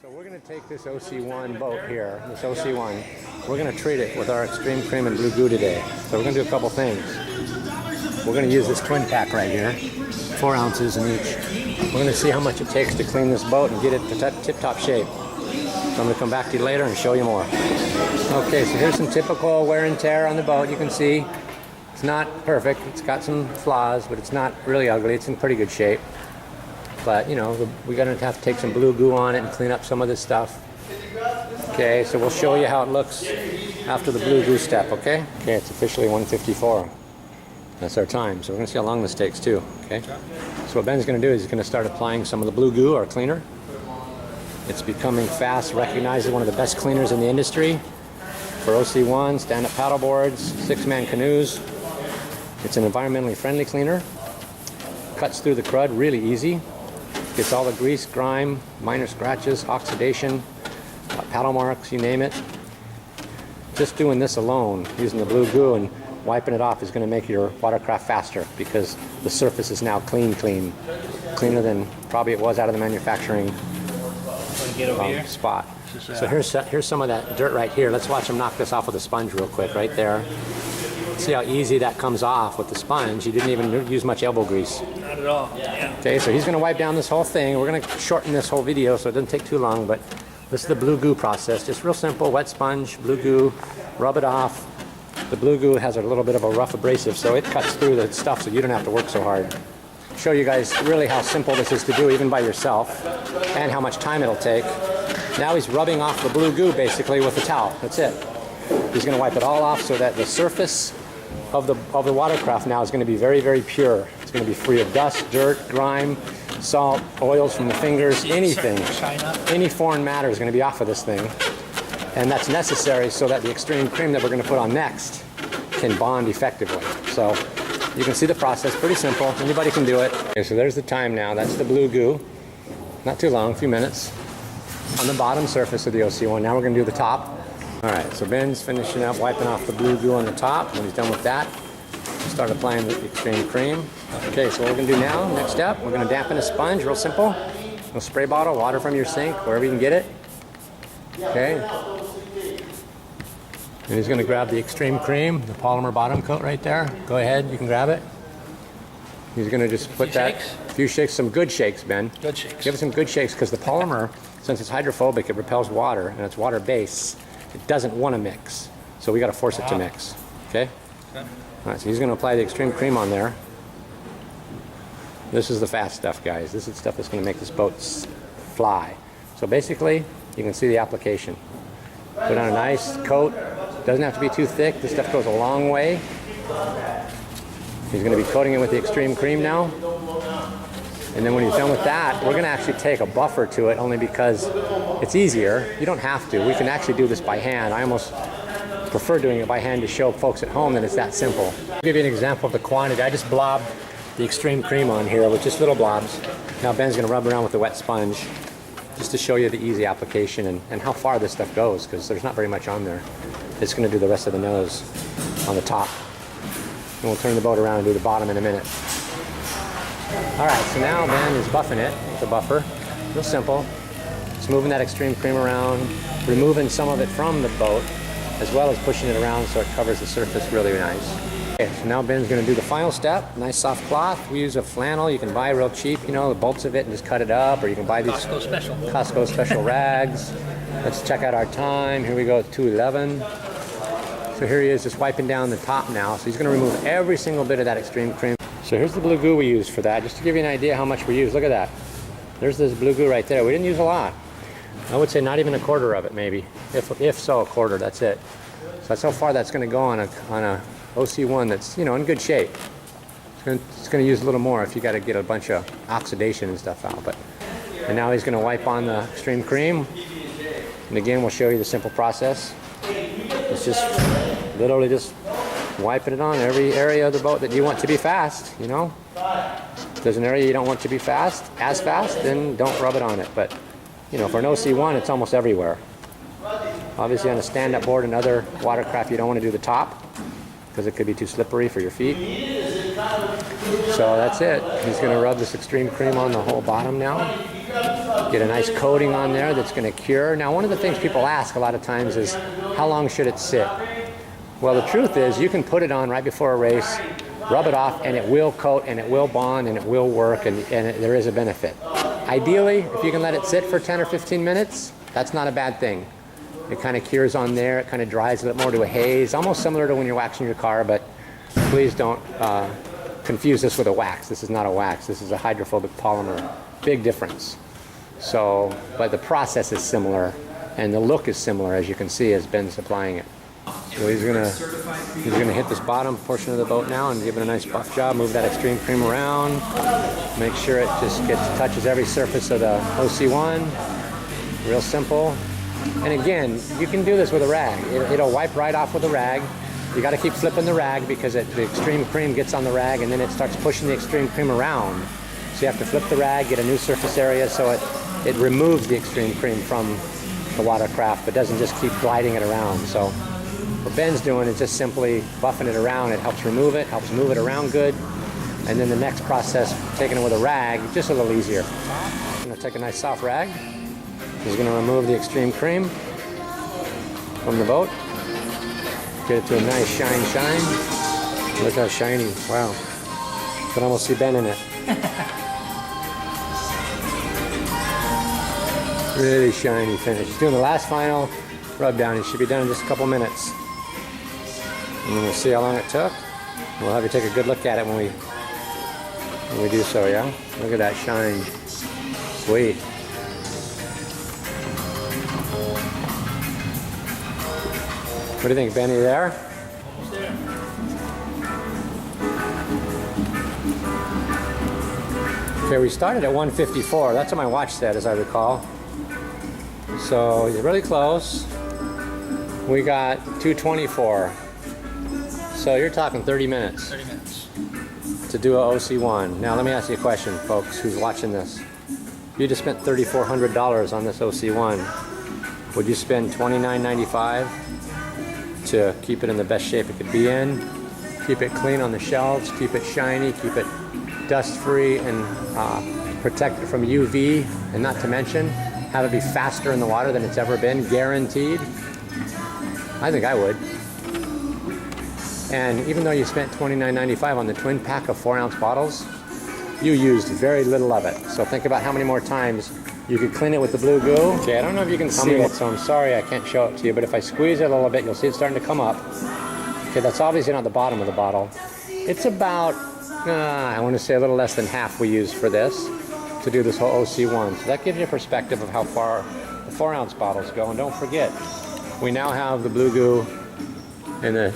So we're going to take this OC1 boat here, this OC1, we're going to treat it with our Xtreme Cream and Blue Goo today. So we're going to do a couple things. We're going to use this twin pack right here, 4 ounces in each. We're going to see how much it takes to clean this boat and get it to tip-top shape. So I'm going to come back to you later and show you more. Okay, so here's some typical wear and tear on the boat. You can see it's not perfect. It's got some flaws, but it's not really ugly. It's in pretty good shape. But, you know, we're going to have to take some Blue Goo on it and clean up some of this stuff. Okay, so we'll show you how it looks after the Blue Goo step, okay? Okay, it's officially 1:54. That's our time. So we're going to see how long this takes, too, okay? So what Ben's going to do is he's going to start applying some of the Blue Goo, our cleaner. It's becoming fast, recognized as one of the best cleaners in the industry for OC1, stand-up paddle boards, 6-man canoes. It's an environmentally friendly cleaner. Cuts through the crud really easy. Gets all the grease, grime, minor scratches, oxidation, paddle marks, you name it. Just doing this alone, using the Blue Goo and wiping it off is going to make your watercraft faster because the surface is now cleaner than probably it was out of the manufacturing spot. So here's some of that dirt right here. Let's watch him knock this off with a sponge real quick right there. See how easy that comes off with the sponge. He didn't even use much elbow grease. Not at all. Yeah. Okay, so he's going to wipe down this whole thing. We're going to shorten this whole video so it doesn't take too long, but this is the Blue Goo process. Just real simple, wet sponge, Blue Goo, rub it off. The Blue Goo has a little bit of a rough abrasive, so it cuts through the stuff so you don't have to work so hard. Show you guys really how simple this is to do even by yourself and how much time it'll take. Now he's rubbing off the Blue Goo basically with a towel. That's it. He's going to wipe it all off so that the surface of the watercraft now is going to be very, very pure. It's going to be free of dust, dirt, grime, salt, oils from the fingers, anything. Any foreign matter is going to be off of this thing. And that's necessary so that the Xtreme Cream that we're going to put on next can bond effectively. So you can see the process, pretty simple. Anybody can do it. Okay, so there's the time now. That's the Blue Goo. Not too long, a few minutes. On the bottom surface of the OC1. Now we're going to do the top. Alright, so Ben's finishing up wiping off the Blue Goo on the top. When he's done with that, start applying the Xtreme Cream. Okay, so what we're going to do now, next step, we're going to dampen a sponge, real simple. A spray bottle, water from your sink, wherever you can get it. Okay. And he's going to grab the Xtreme Cream, the polymer bottom coat right there. Go ahead, you can grab it. He's going to just put that, a few shakes, some good shakes, Ben. Good shakes. Give it some good shakes because the polymer, since it's hydrophobic, it repels water and it's water based. It doesn't want to mix, so we got to force it to mix. Okay? All right, so he's going to apply the Xtreme Cream on there. This is the fast stuff, guys. This is the stuff that's going to make this boat fly. So basically, you can see the application. Put on a nice coat. Doesn't have to be too thick. This stuff goes a long way. He's going to be coating it with the Xtreme Cream now. And then when he's done with that, we're going to actually take a buffer to it only because it's easier. You don't have to. We can actually do this by hand. I almost prefer doing it by hand to show folks at home that it's that simple. I'll give you an example of the quantity. I just blobbed the Xtreme Cream on here with just little blobs. Now Ben's going to rub around with the wet sponge just to show you the easy application and how far this stuff goes because there's not very much on there. It's going to do the rest of the nose on the top. And we'll turn the boat around and do the bottom in a minute. Alright, so now Ben is buffing it with a buffer. Real simple. Just moving that Xtreme Cream around, removing some of it from the boat, as well as pushing it around so it covers the surface really nice. Okay, so now Ben's going to do the final step. Nice soft cloth. We use a flannel. You can buy real cheap, you know, the bolts of it and just cut it up, or you can buy these Costco special rags. Let's check out our time. Here we go, 2:11. So here he is just wiping down the top now. So he's going to remove every single bit of that Xtreme Cream. So here's the Blue Goo we used for that, just to give you an idea how much we used. Look at that. There's this Blue Goo right there. We didn't use a lot. I would say not even a quarter of it, maybe. If so, a quarter, that's it. So that's how far that's going to go on a OC1 that's, you know, in good shape. It's going to use a little more if you got to get a bunch of oxidation and stuff out. And now he's going to wipe on the Xtreme Cream. And again, we'll show you the simple process. It's just literally just wiping it on every area of the boat that you want to be fast, you know. If there's an area you don't want to be fast, then don't rub it on it. But, you know, for an OC1, it's almost everywhere. Obviously on a stand-up board and other watercraft, you don't want to do the top because it could be too slippery for your feet. So that's it. He's going to rub this Xtreme Cream on the whole bottom now. Get a nice coating on there that's going to cure. Now, one of the things people ask a lot of times is, how long should it sit? Well, the truth is, you can put it on right before a race, rub it off, and it will coat, and it will bond, and it will work, and there is a benefit. Ideally, if you can let it sit for 10 or 15 minutes, that's not a bad thing. It kind of cures on there. It kind of dries a bit more to a haze, almost similar to when you're waxing your car, but please don't confuse this with a wax. This is not a wax. This is a hydrophobic polymer. Big difference. So, but the process is similar, and the look is similar, as you can see, as Ben's applying it. So he's gonna hit this bottom portion of the boat now and give it a nice buff job. Move that Xtreme cream around. Make sure it just touches every surface of the OC1. Real simple. And again, you can do this with a rag. It'll wipe right off with a rag. You got to keep flipping the rag because the Xtreme cream gets on the rag and then it starts pushing the Xtreme cream around. So you have to flip the rag, get a new surface area so it removes the Xtreme cream from the watercraft, but doesn't just keep gliding it around. So what Ben's doing is just simply buffing it around. It helps remove it, helps move it around good. And then the next process, taking it with a rag, just a little easier. I'm going to take a nice soft rag. He's going to remove the Xtreme cream from the boat. Get it to a nice shine. Look how shiny. Wow. You can almost see Ben in it. Really shiny finish. He's doing the last final rub down. He should be done in just a couple minutes. And we'll see how long it took. We'll have you take a good look at it when we do so, yeah? Look at that shine. Sweet. What do you think, Benny, there? Okay, we started at 154. That's what my watch said, as I recall. So you're really close. We got 224. So you're talking 30 minutes. 30 minutes. To do a OC1. Now let me ask you a question, folks, who's watching this. If you just spent $3,400 on this OC1, would you spend $29.95 to keep it in the best shape it could be in, keep it clean on the shelves, keep it shiny, keep it dust-free, and protect it from UV, and not to mention have it be faster in the water than it's ever been, guaranteed? I think I would. And even though you spent $29.95 on the twin pack of 4-ounce bottles, you used very little of it. So think about how many more times you could clean it with the blue goo. Okay, I don't know if you can see it, so I'm sorry I can't show it to you, but if I squeeze it a little bit, you'll see it starting to come up. Okay, that's obviously not the bottom of the bottle. It's about, I want to say a little less than half we used for this to do this whole OC1. So that gives you a perspective of how far the 4-ounce bottles go. And don't forget, we now have the blue goo in the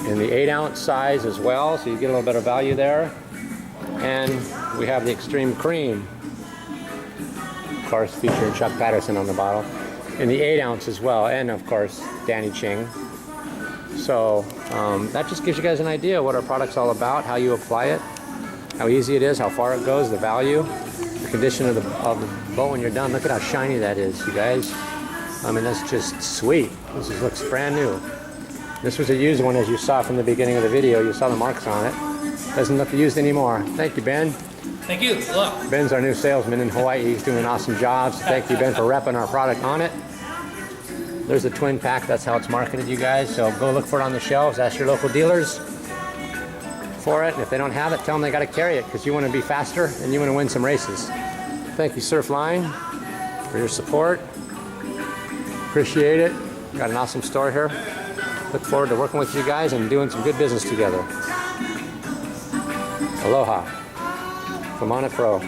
8-ounce size as well, so you get a little bit of value there. And we have the Xtreme cream, of course, featuring Chuck Patterson on the bottle, in the 8-ounce as well, and of course Danny Ching. So that just gives you guys an idea what our product's all about, how you apply it, how easy it is, how far it goes, the value, the condition of the boat when you're done. Look at how shiny that is, you guys. I mean, that's just sweet. This looks brand new. This was a used one, as you saw from the beginning of the video. You saw the marks on it. Doesn't look used anymore. Thank you, Ben. Thank you. Look. Ben's our new salesman in Hawaii. He's doing an awesome job. So thank you, Ben, for repping our product on it. There's a twin pack. That's how it's marketed, you guys. So go look for it on the shelves. Ask your local dealers for it. And if they don't have it, tell them they got to carry it because you want to be faster and you want to win some races. Thank you, Surf Line, for your support. Appreciate it. Got an awesome store here. Look forward to working with you guys and doing some good business together. Aloha from Onit Pro.